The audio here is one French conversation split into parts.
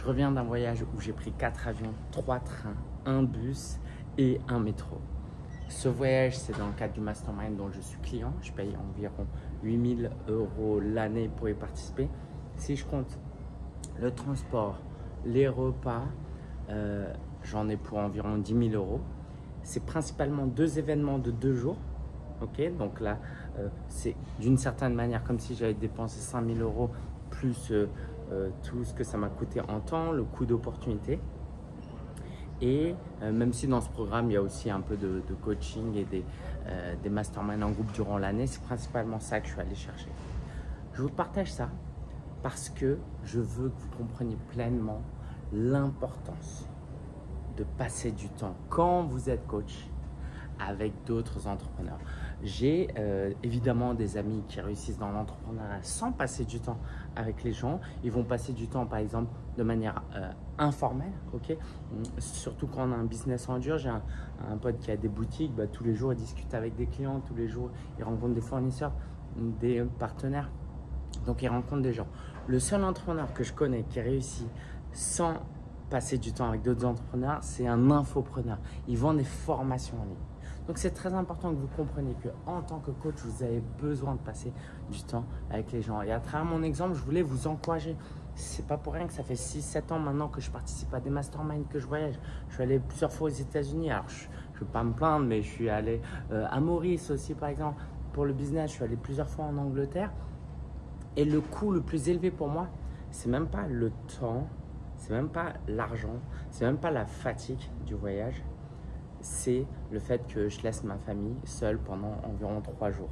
Je reviens d'un voyage où j'ai pris 4 avions, 3 trains, un bus et un métro. Ce voyage, c'est dans le cadre du Mastermind dont je suis client. Je paye environ 8 000 € l'année pour y participer. Si je compte le transport, les repas, j'en ai pour environ 10 000 €. C'est principalement 2 événements de 2 jours. Ok, donc là, c'est d'une certaine manière comme si j'avais dépensé 5 000 € plus tout ce que ça m'a coûté en temps, le coût d'opportunité. Et même si dans ce programme, il y a aussi un peu de coaching et des masterminds en groupe durant l'année, c'est principalement ça que je suis allé chercher. Je vous partage ça parce que je veux que vous compreniez pleinement l'importance de passer du temps quand vous êtes coach avec d'autres entrepreneurs. J'ai évidemment des amis qui réussissent dans l'entrepreneuriat sans passer du temps avec les gens. Ils vont passer du temps, par exemple, de manière informelle, ok. Surtout quand on a un business en dur. J'ai un pote qui a des boutiques, bah, tous les jours il discute avec des clients, tous les jours il rencontre des fournisseurs, des partenaires. Donc il rencontre des gens. Le seul entrepreneur que je connais qui réussit sans passer du temps avec d'autres entrepreneurs, c'est un infopreneur. Il vend des formations en ligne. Donc c'est très important que vous compreniez qu'en tant que coach, vous avez besoin de passer du temps avec les gens. Et à travers mon exemple, je voulais vous encourager. C'est pas pour rien que ça fait 6-7 ans maintenant que je participe à des masterminds, que je voyage. Je suis allé plusieurs fois aux États-Unis. Alors je ne veux pas me plaindre, mais je suis allé à Maurice aussi, par exemple. Pour le business, je suis allé plusieurs fois en Angleterre. Et le coût le plus élevé pour moi, c'est même pas le temps, c'est même pas l'argent, c'est même pas la fatigue du voyage. C'est le fait que je laisse ma famille seule pendant environ 3 jours.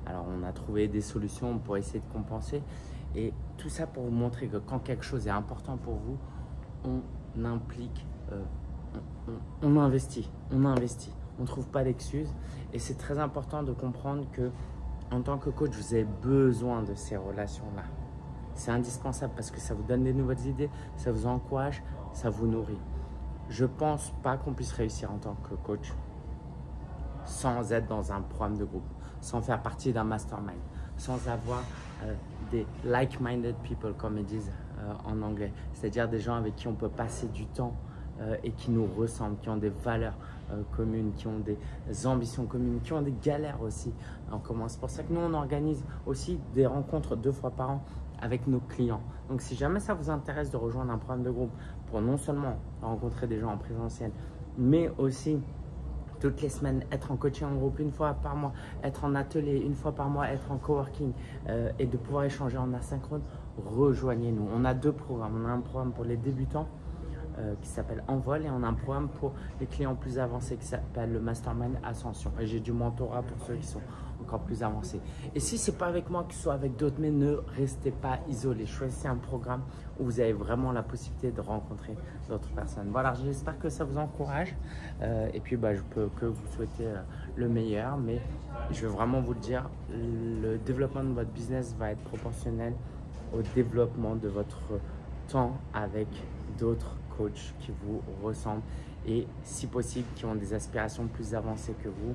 Alors, on a trouvé des solutions pour essayer de compenser. Et tout ça pour vous montrer que quand quelque chose est important pour vous, on implique, on investit. On ne trouve pas d'excuses. Et c'est très important de comprendre que en tant que coach, vous avez besoin de ces relations-là. C'est indispensable parce que ça vous donne des nouvelles idées, ça vous encourage, ça vous nourrit. Je ne pense pas qu'on puisse réussir en tant que coach sans être dans un programme de groupe, sans faire partie d'un mastermind, sans avoir des like-minded people, comme ils disent en anglais, c'est-à-dire des gens avec qui on peut passer du temps et qui nous ressemblent, qui ont des valeurs communes, qui ont des ambitions communes, qui ont des galères aussi en commun. C'est pour ça que nous, on organise aussi des rencontres 2 fois par an avec nos clients. Donc, si jamais ça vous intéresse de rejoindre un programme de groupe pour non seulement rencontrer des gens en présentiel, mais aussi toutes les semaines être en coaching en groupe 1 fois par mois, être en atelier 1 fois par mois, être en coworking et de pouvoir échanger en asynchrone, rejoignez-nous. On a 2 programmes. On a un programme pour les débutants qui s'appelle Envol et on a un programme pour les clients plus avancés qui s'appelle le Mastermind Ascension. Et j'ai du mentorat pour ceux qui sont encore plus avancés. Et si ce n'est pas avec moi, que ce soit avec d'autres, mais ne restez pas isolés. Choisissez un programme où vous avez vraiment la possibilité de rencontrer d'autres personnes. Voilà, j'espère que ça vous encourage. Et puis, je peux que vous souhaiter le meilleur. Mais je veux vraiment vous le dire, le développement de votre business va être proportionnel au développement de votre temps avec d'autres coachs qui vous ressemblent et si possible qui ont des aspirations plus avancées que vous.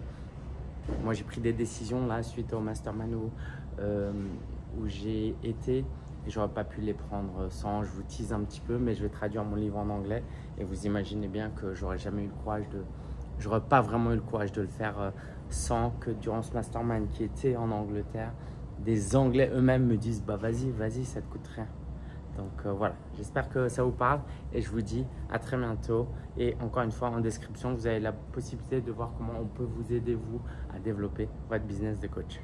Moi, j'ai pris des décisions là suite au mastermind où j'ai été et j'aurais pas pu les prendre sans. Je vous tease un petit peu, mais je vais traduire mon livre en anglais et vous imaginez bien que j'aurais pas vraiment eu le courage de le faire sans que durant ce mastermind qui était en Angleterre, des Anglais eux-mêmes me disent vas-y, ça te coûte rien. Donc voilà, j'espère que ça vous parle et je vous dis à très bientôt. Et encore une fois, en description, vous avez la possibilité de voir comment on peut vous aider, vous, à développer votre business de coach.